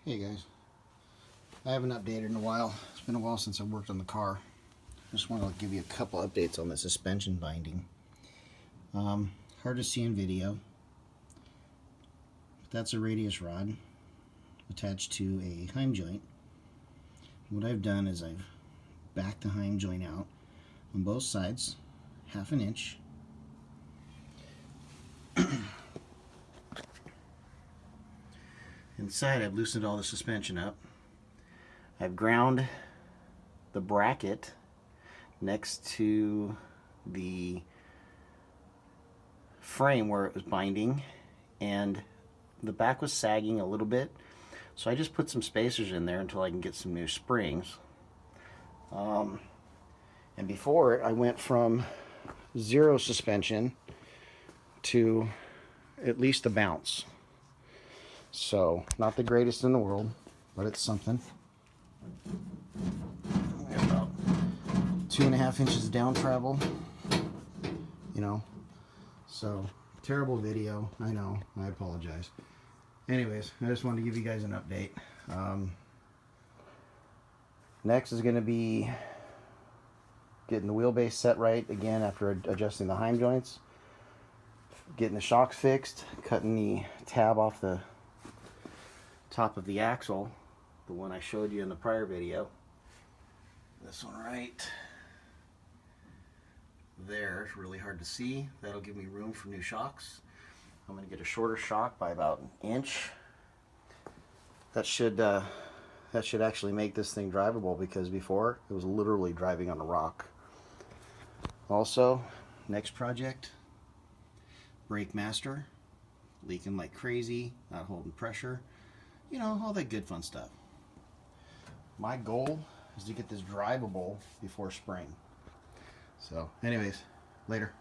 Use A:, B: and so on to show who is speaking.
A: Hey guys, I haven't updated in a while. It's been a while since I worked on the car. Just want to give you a couple updates on the suspension binding. Hard to see in video, but that's a radius rod attached to a heim joint. What I've done is I've backed the heim joint out on both sides, 1/2 inch. Inside I've loosened all the suspension up. I've ground the bracket next to the frame where it was binding, and the back was sagging a little bit, so I just put some spacers in there until I can get some new springs. And before I went from 0 suspension to at least a bounce. So not the greatest in the world, but it's something. About 2.5 inches down travel, you know. So terrible video, I know, I apologize. Anyways, I just wanted to give you guys an update. Next is going to be getting the wheelbase set right again after adjusting the heim joints, getting the shocks fixed, cutting the tab off the top of the axle, the one I showed you in the prior video. This one right there is really hard to see. That'll give me room for new shocks. I'm going to get a shorter shock by about 1 inch. That should actually make this thing drivable, because before it was literally driving on a rock. Also, next project, brake master, leaking like crazy, not holding pressure, you know, all that good fun stuff. My goal is to get this drivable before spring. So anyways, later.